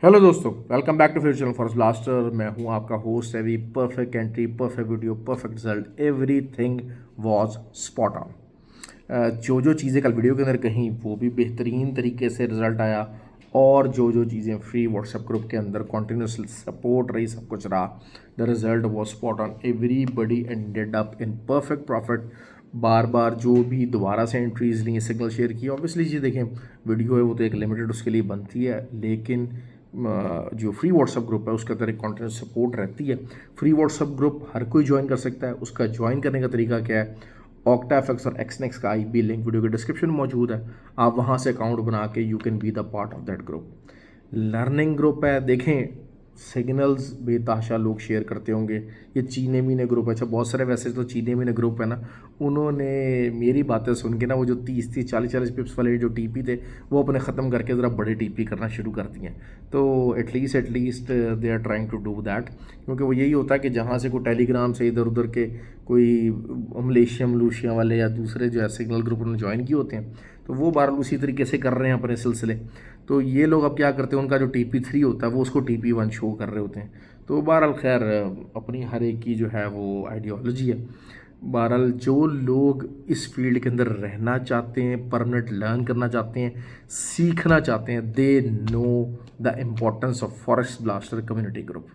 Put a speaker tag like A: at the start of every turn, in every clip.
A: Hello दोस्तों, welcome back to future channel Forex Blaster. मैं हूं आपका host Avi. Perfect entry, perfect video, perfect result, everything was spot on. जो जो चीज़ें कल वीडियो के अंदर कहीं वो भी बेहतरीन तरीके से रिजल्ट आया, और जो जो चीज़ें फ्री व्हाट्सएप ग्रुप के अंदर कंटिन्यूस सपोर्ट रही, सब कुछ रहा, the result was spot on. Everybody ended up in perfect profit. बार बार जो भी दोबारा से एंट्रीज ली, सिग्नल शेयर किए, ऑब्वियसली जी देखें, वीडियो है वो तो एक लिमिटेड उसके लिए बनती है, लेकिन जो फ्री व्हाट्सएप ग्रुप है उसके अंदर एक कॉन्टिन्यूस सपोर्ट रहती है। फ्री व्हाट्सएप ग्रुप हर कोई ज्वाइन कर सकता है। उसका ज्वाइन करने का तरीका क्या है? ऑक्टाफेक्स और एक्सनेक्स का आईबी लिंक वीडियो के डिस्क्रिप्शन में मौजूद है। आप वहाँ से अकाउंट बना के you can be the part of that group. Learning group है, देखें सिग्नल्स बेताशा लोग शेयर करते होंगे। ये चीने मीने ग्रुप है, अच्छा बहुत सारे वैसे तो चीने मीने ग्रुप है ना, उन्होंने मेरी बातें सुन के ना वो जो 30-30 40-40 पिप्स वाले जो टीपी थे वो अपने ख़त्म करके ज़रा बड़े टीपी करना शुरू कर दिए हैं। तो at least they are trying to do that, क्योंकि वो यही होता है कि जहाँ से कोई टेलीग्राम से इधर उधर के कोई मलेशिया वाले या दूसरे जो है सिग्नल ग्रुप उन्होंने ज्वाइन किए होते हैं, तो वो बहरहाल उसी तरीके से कर रहे हैं अपने सिलसिले। तो ये लोग अब क्या करते हैं, उनका जो TP3 होता है वो उसको TP1 शो कर रहे होते हैं। तो बहरहाल खैर, अपनी हर एक की जो है वो आइडियोलॉजी है। बहरहाल जो लोग इस फील्ड के अंदर रहना चाहते हैं, परमानेंट लर्न करना चाहते हैं, सीखना चाहते हैं, they know the importance of forest blaster community group.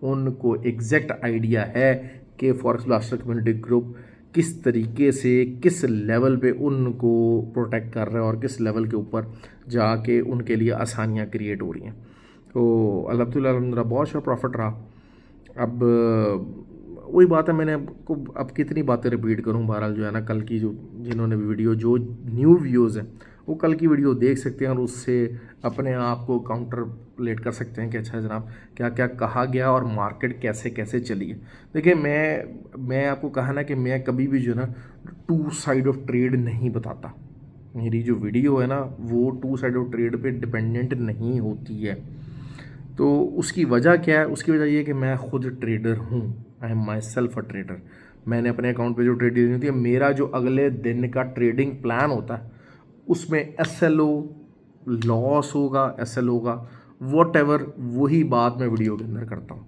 A: उनको एग्जैक्ट आइडिया है कि फॉरेस्ट ब्लास्टर कम्युनिटी ग्रुप किस तरीके से, किस लेवल पे उनको प्रोटेक्ट कर रहा है और किस लेवल के ऊपर जाके उनके लिए आसानियाँ क्रिएट हो रही हैं। तो अल्हम्दुलिल्लाह बहुत अच्छा प्रॉफिट रहा। अब वही बात है, मैंने आपको अब कितनी बातें रिपीट करूं। बहरहाल जो है ना, कल की जो जिन्होंने भी वीडियो, जो न्यू व्यूज़ हैं वो कल की वीडियो देख सकते हैं और उससे अपने आप को काउंटर प्लेट कर सकते हैं कि अच्छा जनाब क्या क्या कहा गया और मार्केट कैसे कैसे चली है। देखिए, मैं आपको कहा ना कि मैं कभी भी जो है ना टू साइड ऑफ ट्रेड नहीं बताता। मेरी जो वीडियो है ना वो टू साइड ऑफ ट्रेड पे डिपेंडेंट नहीं होती है। तो उसकी वजह क्या है? उसकी वजह ये है कि मैं खुद ट्रेडर हूँ। I am my self a trader. मैंने अपने अकाउंट पे जो ट्रेडिंग होती है, मेरा जो अगले दिन का ट्रेडिंग प्लान होता है उसमें SLO लॉस होगा, SL होगा, वॉट एवर, वही बात मैं वीडियो के अंदर करता हूँ।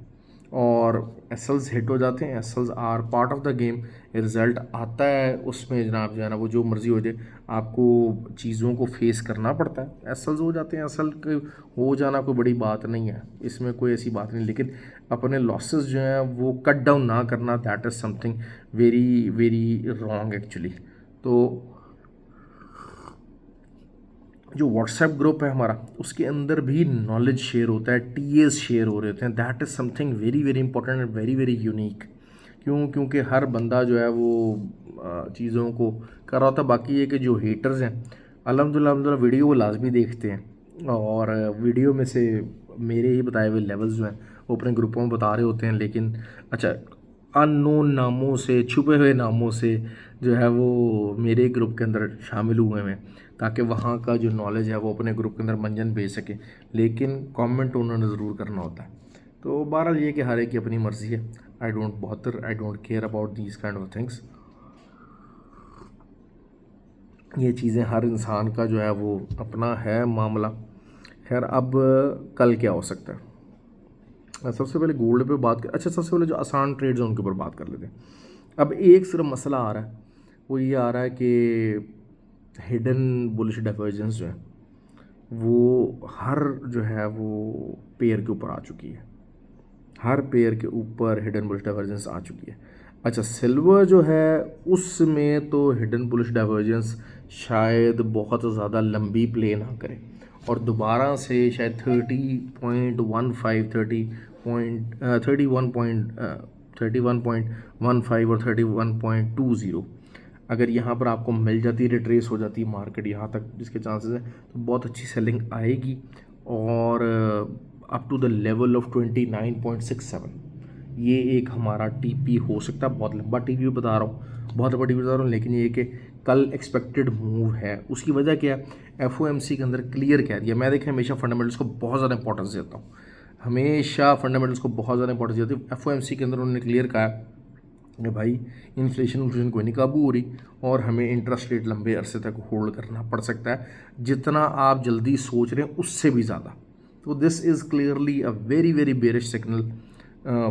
A: और SLs हिट हो जाते हैं, SLs are part of the game. Result आता है उसमें जनाब जो है ना, वो जो मर्ज़ी हो जाए, आपको चीज़ों को फेस करना पड़ता है। SLs हो जाते हैं, SL के हो जाना कोई बड़ी बात नहीं है, इसमें कोई ऐसी बात नहीं। लेकिन अपने लॉसेस जो हैं वो कट डाउन ना करना, that is something very very wrong actually. तो जो व्हाट्सएप ग्रुप है हमारा, उसके अंदर भी नॉलेज शेयर होता है, TAs शेयर हो रहे होते हैं। That is something very very important and very very unique. क्योंकि हर बंदा जो है वो चीज़ों को कर रहा होता है। बाकी ये कि जो हेटर्स हैं, अल्हम्दुलिल्लाह वीडियो वो लाजमी देखते हैं, और वीडियो में से मेरे ही बताए हुए लेवल्स जो हैं वो अपने ग्रुपों में बता रहे होते हैं। लेकिन अच्छा, अननोन नामों से, छुपे हुए नामों से जो है वो मेरे ग्रुप के अंदर शामिल हुए हैं, ताकि वहाँ का जो नॉलेज है वो अपने ग्रुप के अंदर मंजन भेज सके। लेकिन कमेंट उन्होंने ज़रूर करना होता है। तो बहरहाल ये कि हर एक की अपनी मर्ज़ी है। I don't bother, I don't care about these kind of things. ये चीज़ें हर इंसान का जो है वो अपना है मामला। खैर, अब कल क्या हो सकता है? सबसे पहले गोल्ड पे बात कर, अच्छा सबसे पहले जो आसान ट्रेड्स हैं उनके ऊपर बात कर लेते हैं। अब एक सिर्फ मसला आ रहा है, वो ये आ रहा है कि हिडन बुलिश डाइवर्जेंस जो है वो हर जो है वो पेयर के ऊपर आ चुकी है। हर पेयर के ऊपर हिडन बुलिश डाइवर्जेंस आ चुकी है। अच्छा, सिल्वर जो है उसमें तो हिडन बुलिश डाइवर्जेंस शायद बहुत ज़्यादा लंबी प्ले ना करे और दोबारा से शायद 30.15 31.15 और 31.20 अगर यहाँ पर आपको मिल जाती, रिट्रेस हो जाती मार्केट यहाँ तक, जिसके चांसेस हैं, तो बहुत अच्छी सेलिंग आएगी। और up to the level of 29.67 ये एक हमारा TP हो सकता है। बहुत लंबा TP बता रहा हूँ, बहुत लंबा TP बता रहा हूँ, लेकिन ये कि कल एक्सपेक्टेड मूव है। उसकी वजह क्या है? FOMC के अंदर क्लियर कह दिया। मैं देखिए हमेशा फंडामेंटल्स को बहुत ज़्यादा इंपॉर्टेंस देता हूँ, हमेशा फंडामेंटल्स को बहुत ज़्यादा इंपॉर्टेंस देती हूँ। FOMC के अंदर उन्होंने क्लियर कहा कि भाई इन्फ्लेशन कोई नहीं काबू हो रही और हमें इंटरेस्ट रेट लंबे अरसे तक होल्ड करना पड़ सकता है, जितना आप जल्दी सोच रहे हैं उससे भी ज़्यादा। तो this is clearly a very very bearish signal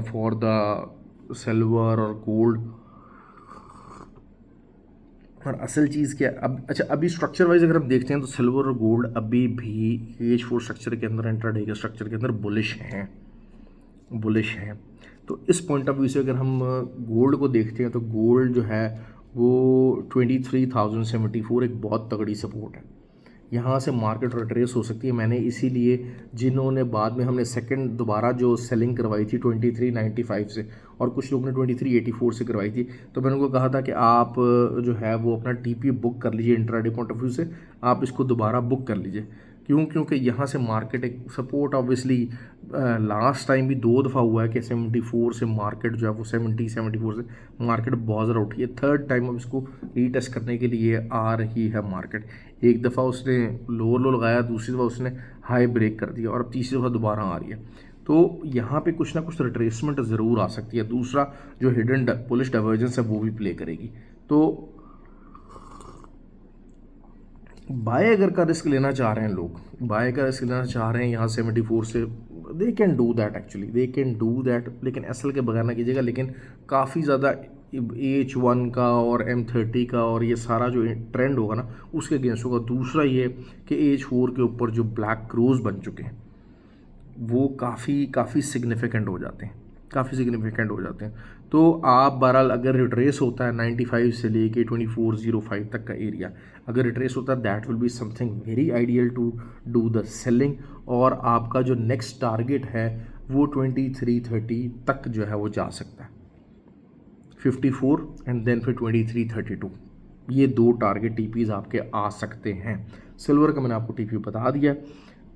A: for the silver और गोल्ड। और असल चीज़ क्या अब, अच्छा अभी स्ट्रक्चर वाइज अगर हम देखते हैं तो सिल्वर और गोल्ड अभी भी H4 स्ट्रक्चर के अंदर, इंट्राडे के स्ट्रक्चर के अंदर बुलिश हैं। तो इस पॉइंट ऑफ व्यू से अगर हम गोल्ड को देखते हैं तो गोल्ड जो है वो 23,074 एक बहुत तगड़ी सपोर्ट है। यहाँ से मार्केट रिट्रेस हो सकती है। मैंने इसीलिए जिन्होंने बाद में हमने सेकंड दोबारा जो सेलिंग करवाई थी 2395 से और कुछ लोग ने 2384 से करवाई थी, तो मैंने उनको कहा था कि आप जो है वो अपना टीपी बुक कर लीजिए इंट्राडे पॉइंट ऑफ व्यू से, आप इसको दोबारा बुक कर लीजिए। क्योंकि यहाँ से मार्केट एक सपोर्ट ऑब्वियसली लास्ट टाइम भी 2 दफ़ा हुआ है कि 74 से मार्केट जो है वो 74 से मार्केट बहुत ज़्यादा उठी है। थर्ड टाइम अब इसको रीटेस्ट करने के लिए आ रही है मार्केट। एक दफ़ा उसने लोअर लो लगाया, दूसरी दफ़ा उसने हाई ब्रेक कर दिया और अब तीसरी दफ़ा दोबारा आ रही है। तो यहाँ पे कुछ ना कुछ रिट्रेसमेंट ज़रूर आ सकती है। दूसरा जो हिडन बुलिश डाइवर्जेंस है वो भी प्ले करेगी। तो बाय अगर का रिस्क लेना चाह रहे हैं लोग, बाय का रिस्क लेना चाह रहे हैं यहाँ 74 से, they can do that, actually they can do that, लेकिन एसएल के बगैर ना कीजिएगा। लेकिन काफ़ी ज़्यादा H1 का और M30 का और ये सारा जो ट्रेंड होगा ना उसके अगेंस्ट होगा। दूसरा ये कि H4 के ऊपर जो ब्लैक क्रोज बन चुके हैं वो काफ़ी सिग्निफिकेंट हो जाते हैं, काफ़ी सिग्निफिकेंट हो जाते हैं। तो आप बहरहाल अगर रिट्रेस होता है 95 से लेके 2405 तक का एरिया, अगर रिट्रेस होता है that will be something very ideal to do the selling. और आपका जो नेक्स्ट टारगेट है वो 2330 तक जो है वो जा सकता है, 54 एंड देन फिर 2332, ये 2 टारगेट टीपीज़ आपके आ सकते हैं। सिल्वर का मैंने आपको टीपी बता दिया।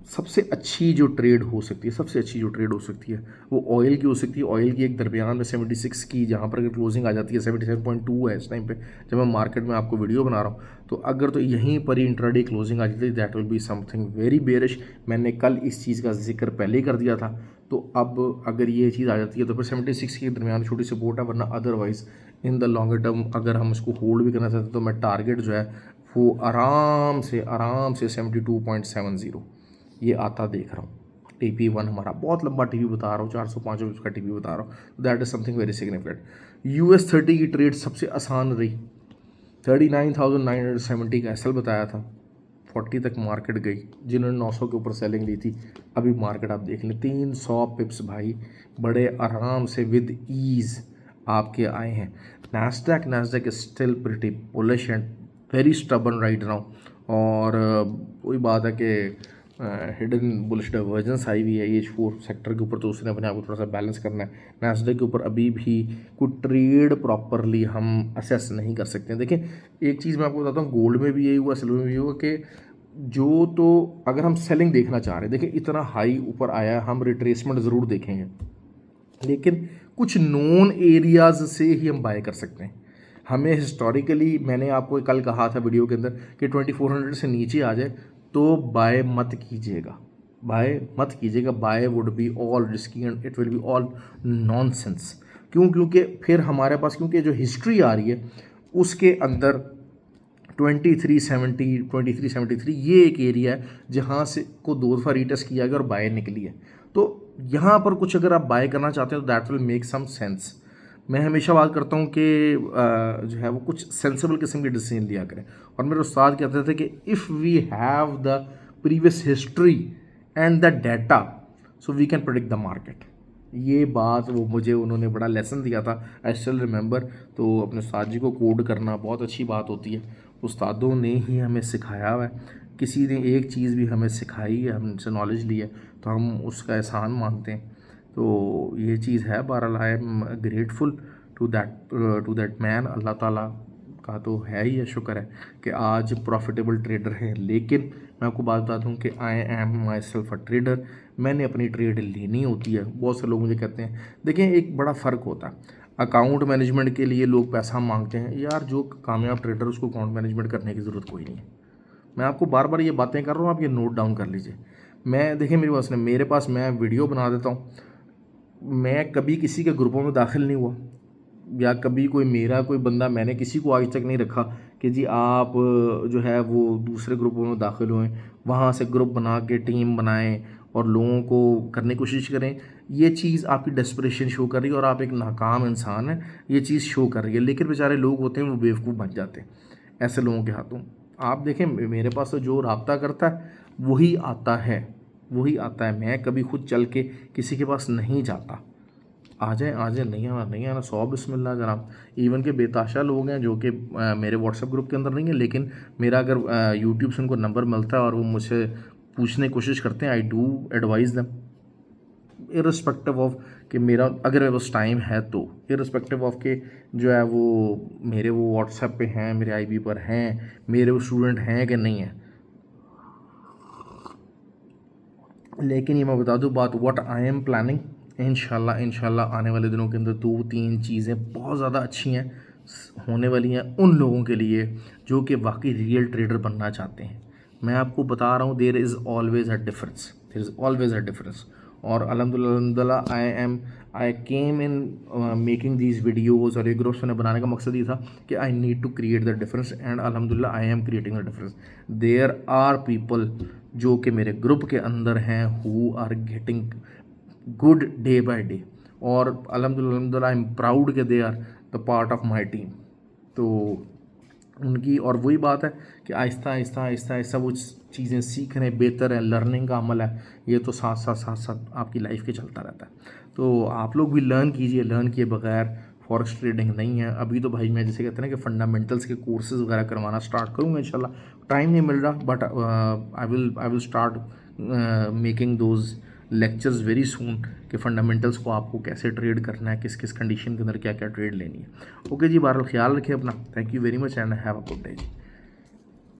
A: सबसे अच्छी जो ट्रेड हो सकती है, सबसे अच्छी जो ट्रेड हो सकती है वो ऑयल की हो सकती है। ऑयल की एक दरमियान में 76 की जहाँ पर अगर क्लोजिंग आ जाती है, 77.2 है इस टाइम पे जब मैं मार्केट में आपको वीडियो बना रहा हूँ, तो अगर तो यहीं पर ही इंट्राडे क्लोजिंग आ जाती है that will be something very bearish. मैंने कल इस चीज़ का जिक्र पहले ही कर दिया था। तो अब अगर ये चीज़ आ जाती है तो फिर 76 के दरमियान छोटी सपोर्ट है, वरना otherwise in the longer term अगर हम इसको होल्ड भी करना चाहते हैं तो मैं टारगेट जो है वो आराम से 72.70 ये आता देख रहा हूँ। TP1 हमारा बहुत लंबा टीपी बता रहा हूँ, 405 रुपये का टीपी बता रहा हूँ। That is something very significant. US30 की ट्रेड सबसे आसान रही, 39,970 का एसएल बताया था, 40 तक मार्केट गई। जिन्होंने 900 के ऊपर सेलिंग ली थी, अभी मार्केट आप देख लें 300 पिप्स भाई बड़े आराम से विद ईज़ आपके आए हैं। Nasdaq still pretty bullish and very stubborn right now. और वही बात है कि हिडन बुलिश डाइवर्जेंस आई हुई है H4 सेक्टर के ऊपर, तो उसने अपने आप को थोड़ा सा बैलेंस करना है। नैस्डैक के ऊपर अभी भी कोई ट्रेड प्रॉपरली हम असेस नहीं कर सकते हैं। देखिए एक चीज़ मैं आपको बताता हूँ, गोल्ड में भी यही हुआ, सिल्वर में भी हुआ कि जो, तो अगर हम सेलिंग देखना चाह रहे हैं, देखिए इतना हाई ऊपर आया, हम रिट्रेसमेंट ज़रूर देखेंगे, लेकिन कुछ नोन एरियाज़ से ही हम बाय कर सकते हैं। हमें हिस्टोरिकली, मैंने आपको कल कहा था वीडियो के अंदर कि 2400 से नीचे आ जाए तो बाय मत कीजिएगा, buy would be all risky and it will be all nonsense. क्योंकि फिर हमारे पास, क्योंकि जो हिस्ट्री आ रही है उसके अंदर 2370 2373 ये एक एरिया है जहाँ से को 2 दफ़ा रीटेस्ट किया गया और बाय निकली है। तो यहाँ पर कुछ अगर आप बाय करना चाहते हैं तो that will make some sense. मैं हमेशा बात करता हूँ कि जो है वो कुछ सेंसिबल किस्म के डिसीजन लिया करें। और मेरे उस्ताद कहते थे कि if we have the previous history and the data so we can predict the market. ये बात वो मुझे उन्होंने बड़ा लेसन दिया था, आई स्टिल रिमेंबर। तो अपने उस्ताद जी को कोड करना बहुत अच्छी बात होती है, उस्तादों ने ही हमें सिखाया हुआ है। किसी ने एक चीज़ भी हमें सिखाई है, हमसे नॉलेज ली है, तो हम उसका एहसान मानते हैं। तो ये चीज़ है। बहरहाल I am grateful to that man. Allah ताला का तो है ही है, शुक्र है कि आज प्रॉफिटेबल ट्रेडर हैं। लेकिन मैं आपको बात बता दूं कि I am my self a trader. मैंने अपनी ट्रेड लेनी होती है। बहुत से लोग मुझे कहते हैं, देखें एक बड़ा फ़र्क होता है, अकाउंट मैनेजमेंट के लिए लोग पैसा मांगते हैं। यार जो कामयाब ट्रेडर उसको अकाउंट मैनेजमेंट करने की ज़रूरत कोई नहीं है। मैं आपको बार बार ये बातें कर रहा हूँ, आप ये नोट डाउन कर लीजिए। मैं देखिए मेरे पास मैं वीडियो बना देता हूँ, मैं कभी किसी के ग्रुपों में दाखिल नहीं हुआ, या कभी कोई बंदा, मैंने किसी को आज तक नहीं रखा कि जी आप जो है वो दूसरे ग्रुपों में दाखिल हुए, वहाँ से ग्रुप बना के टीम बनाएं और लोगों को करने की कोशिश करें, ये चीज़ आपकी डेस्परेशन शो कर रही है और आप एक नाकाम इंसान हैं, ये चीज़ शो कर रही है। लेकिन बेचारे लोग होते हैं वो बेवकूफ़ बन जाते हैं ऐसे लोगों के हाथों। आप देखें मेरे पास तो जो राब्ता करता है वही आता है, वही आता है। मैं कभी खुद चल के किसी के पास नहीं जाता। आ जाए, नहीं आना नहीं आना, 100 बिस्मिल्लाह जनाब। इवन के बेताशा लोग हैं जो कि मेरे व्हाट्सएप ग्रुप के अंदर नहीं है, लेकिन मेरा अगर यूट्यूब से उनको नंबर मिलता है और वो मुझसे पूछने की कोशिश करते हैं, I do advise them irrespective of कि मेरा अगर मेरे पास टाइम है तो, इररिस्पेक्टिव ऑफ के जो है वो मेरे वो व्हाट्सएप पे हैं, मेरे आईबी पर हैं, मेरे वो स्टूडेंट हैं कि नहीं हैं। लेकिन ये मैं बता दूँ बात, व्हाट आई एम प्लानिंग, इंशाल्लाह आने वाले दिनों के अंदर 2-3 चीज़ें बहुत ज़्यादा अच्छी हैं होने वाली हैं उन लोगों के लिए जो कि वाकई रियल ट्रेडर बनना चाहते हैं। मैं आपको बता रहा हूँ there is always a difference. और अल्हम्दुलिल्लाह I came in making these videos और ये ग्रुप्स मैंने बनाने का मकसद ये था कि I need to create the difference and अल्हम्दुलिल्लाह I am creating the difference. There are people जो कि मेरे ग्रुप के अंदर हैं who are getting good day by day, और अल्हम्दुलिल्लाह आई एम प्राउड कि they are the part of my team. तो उनकी और वही बात है कि आहिस्ता वो चीज़ें सीख रहे हैं, बेहतर है, लर्निंग का अमल है, ये तो साथ आपकी लाइफ के चलता रहता है। तो आप लोग भी लर्न कीजिए, लर्न किए बगैर फॉरेक्स ट्रेडिंग नहीं है। अभी तो भाई मैं जैसे कहते हैं ना कि फंडामेंटल्स के कोर्सेज वगैरह करवाना स्टार्ट करूँगा इंशाल्लाह। टाइम नहीं मिल रहा but I will start making those lectures very soon कि फंडामेंटल्स को आपको कैसे ट्रेड करना है, किस किस कंडीशन के अंदर क्या क्या ट्रेड लेनी है। ओके जी, बहरहाल ख्याल रखिए अपना। Thank you very much and have a good day.